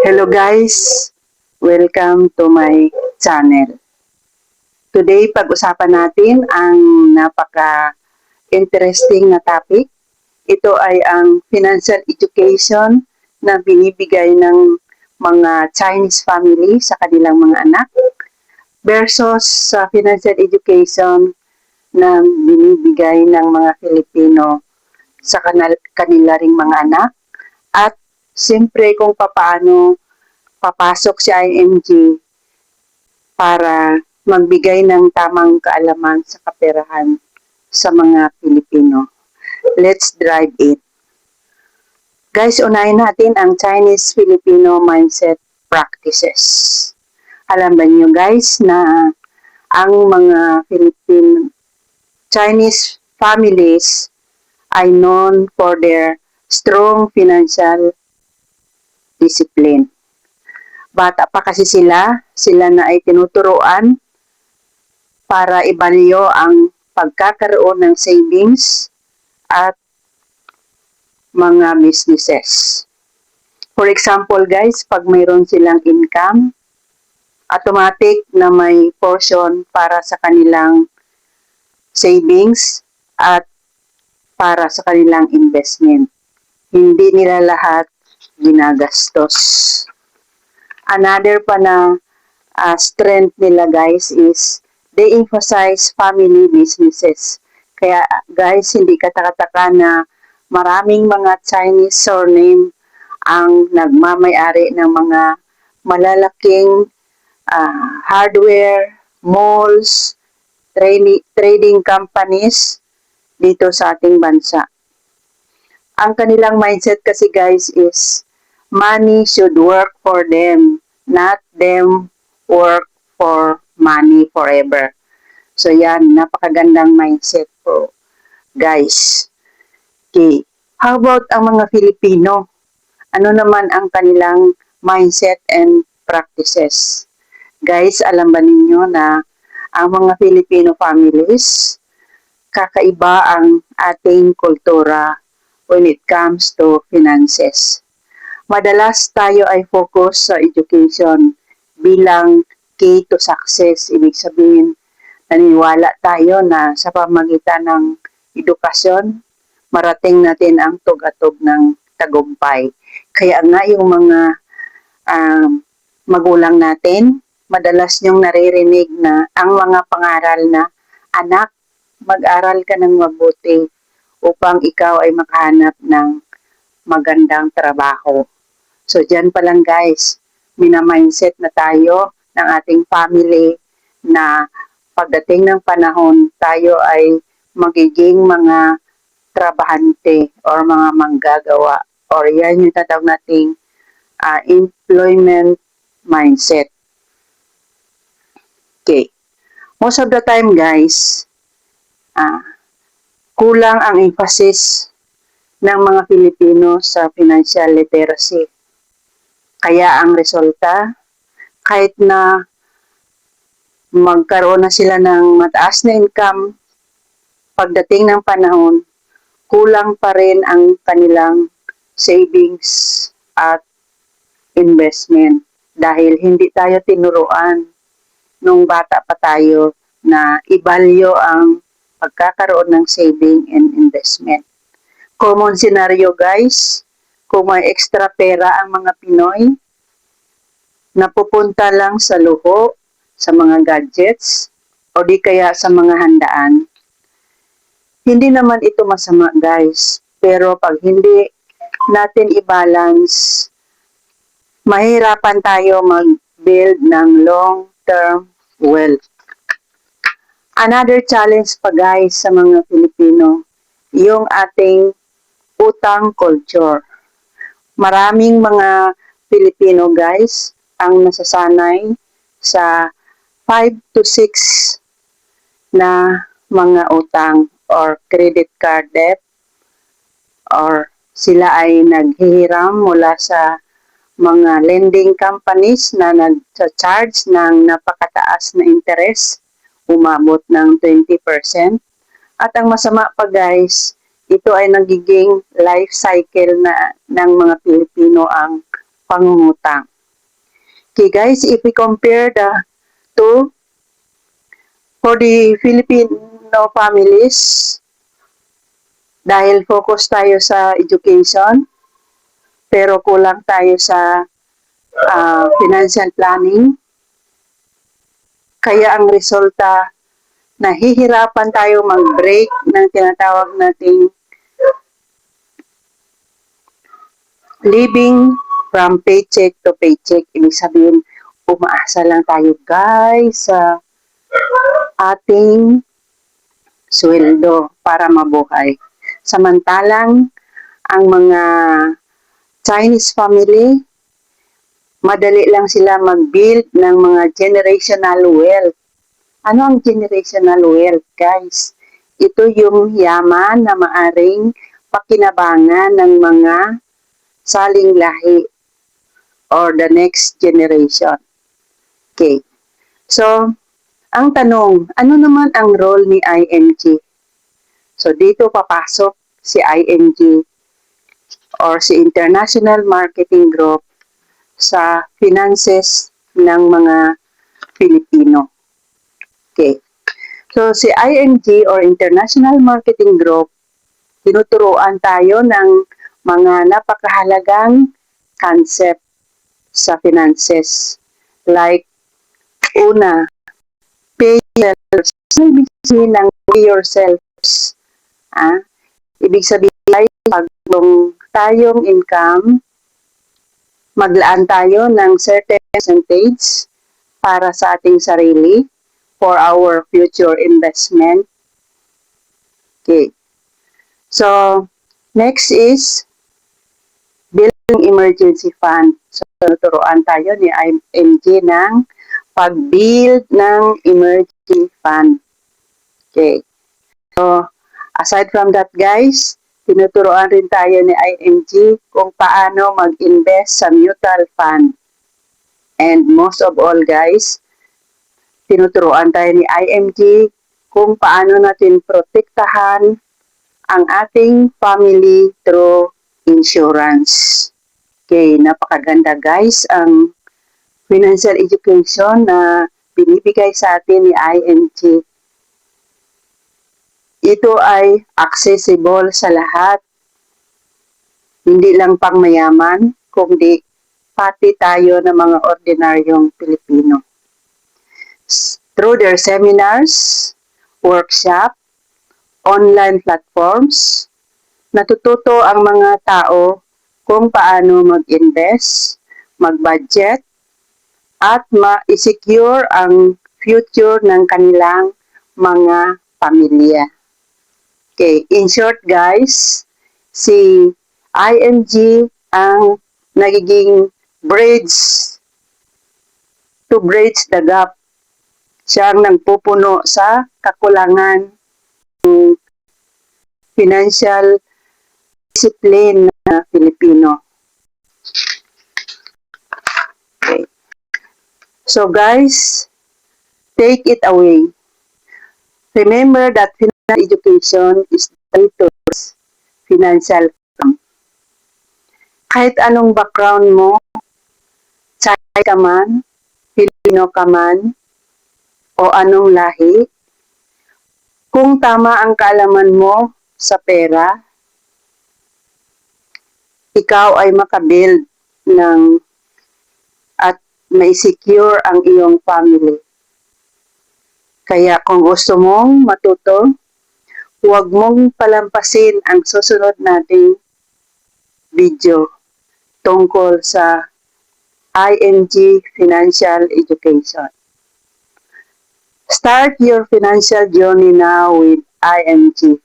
Hello guys! Welcome to my channel. Today, pag-usapan natin ang napaka-interesting na topic. Ito ay ang financial education na binibigay ng mga Chinese family sa kanilang mga anak versus sa financial education na binibigay ng mga Filipino sa kanila ring mga anak. At siyempre kung paano papasok si IMG para magbigay ng tamang kaalaman sa kaperahan sa mga Pilipino. Let's drive it. Guys, unahin natin ang Chinese-Filipino mindset practices. Alam ba niyo guys na ang mga Chinese families ay known for their strong financial discipline. Bata pa kasi sila na ay tinuturuan para ibalyo ang pagkakaroon ng savings at mga businesses. For example guys, pag mayroon silang income, automatic na may portion para sa kanilang savings at para sa kanilang investment. Hindi nila lahat ginagastos. Another pa na strength nila guys is they emphasize family businesses. Kaya guys, hindi katakataka na maraming mga Chinese surname ang nagmamay-ari ng mga malalaking hardware, malls, trading companies dito sa ating bansa. Ang kanilang mindset kasi guys is money should work for them, not them work for money forever. So yan, napakagandang mindset po, guys. Okay. How about ang mga Filipino? Ano naman ang kanilang mindset and practices? Guys, alam ba ninyo na ang mga Filipino families, kakaiba ang ating kultura when it comes to finances. Madalas tayo ay focus sa education bilang key to success. Ibig sabihin, naniniwala tayo na sa pamagitan ng edukasyon, marating natin ang tugatog ng tagumpay. Kaya nga yung mga magulang natin, madalas niyong naririnig na ang mga pangaral na, anak, mag-aral ka ng mabuti upang ikaw ay makahanap ng magandang trabaho. So, dyan pa lang guys, minamindset na tayo ng ating family na pagdating ng panahon, tayo ay magiging mga trabahante or mga manggagawa. Or yan yung tatawag nating employment mindset. Okay. Most of the time guys, kulang ang emphasis ng mga Pilipino sa financial literacy. Kaya ang resulta, kahit na magkaroon na sila ng mataas na income, pagdating ng panahon, kulang pa rin ang kanilang savings at investment dahil hindi tayo tinuruan nung bata pa tayo na ibalyo ang pagkakaroon ng saving and investment. Common scenario guys, kung may extra pera ang mga Pinoy, napupunta lang sa luho, sa mga gadgets, o di kaya sa mga handaan. Hindi naman ito masama guys, pero pag hindi natin i-balance, mahirapan tayo mag-build ng long-term wealth. Another challenge pa guys sa mga Pilipino, yung ating utang culture. Maraming mga Pilipino guys ang nasasanay sa 5 to 6 na mga utang or credit card debt, or sila ay naghihiram mula sa mga lending companies na nag-charge ng napakataas na interest, umabot ng 20%. At ang masama pa guys, ito ay nagiging life cycle na ng mga Pilipino ang pangungutang. Okay guys, if we compare the two, for the Filipino families, dahil focus tayo sa education, pero kulang tayo sa financial planning, kaya ang resulta, nahihirapan tayo mag-break ng tinatawag nating living from paycheck to paycheck. Ibig sabihin, umaasa lang tayo guys sa ating sweldo para mabuhay. Samantalang, ang mga Chinese family, madali lang sila mag-build ng mga generational wealth. Ano ang generational wealth, guys? Ito yung yaman na maaring pakinabangan ng mga saling lahi or the next generation. Okay. So, ang tanong, ano naman ang role ni IMG? So, dito papasok si IMG or si International Marketing Group sa finances ng mga Pilipino. Okay. So, si IMG or International Marketing Group, tinuturuan tayo ng mga napakahalagang concept sa finances. Like, una, pay yourselves. Ibig sabihin ng pay yourselves. Ibig sabihin, pag tayong income, maglaan tayo ng certain percentage para sa ating sarili for our future investment. Okay. So, next is building emergency fund. So, turuan tayo ni IMG ng pag-build ng emergency fund. Okay. So, aside from that guys, tinuturuan rin tayo ni IMG kung paano mag-invest sa mutual fund. And most of all guys, tinuturuan tayo ni IMG kung paano natin protektahan ang ating family through insurance. Okay, napakaganda guys ang financial education na binibigay sa atin ni IMG. Ito ay accessible sa lahat. Hindi lang pang mayaman, kundi pati tayo ng mga ordinaryong Pilipino. Through their seminars, workshop, online platforms, natututo ang mga tao kung paano mag-invest, mag-budget, at ma-secure ang future ng kanilang mga pamilya. Okay, in short guys, si IMG ang nagiging bridge to bridge the gap. Siya ang nagpupuno sa kakulangan ng financial discipline na Pilipino. Okay. So guys, take it away. Remember that financial education is the way to financial freedom. Kahit anong background mo, Chinese ka man, Filipino ka man, o anong lahi, kung tama ang kaalaman mo sa pera, ikaw ay makabuild ng at may secure ang iyong family. Kaya kung gusto mong matuto, huwag mong palampasin ang susunod nating video tungkol sa IMG Financial Education. Start your financial journey now with IMG,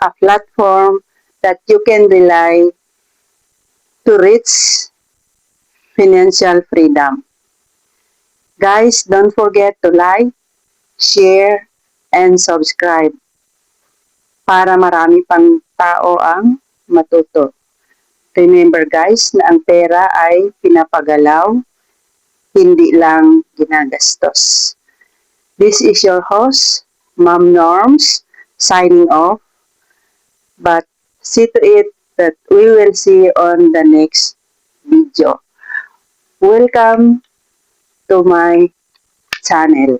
a platform that you can rely to reach financial freedom. Guys, don't forget to like, share, and subscribe para marami pang tao ang matuto. Remember guys na ang pera ay pinapagalaw, hindi lang ginagastos. This is your host, Ma'am Norms, signing off. But see to it that we will see on the next video. welcome to my channel.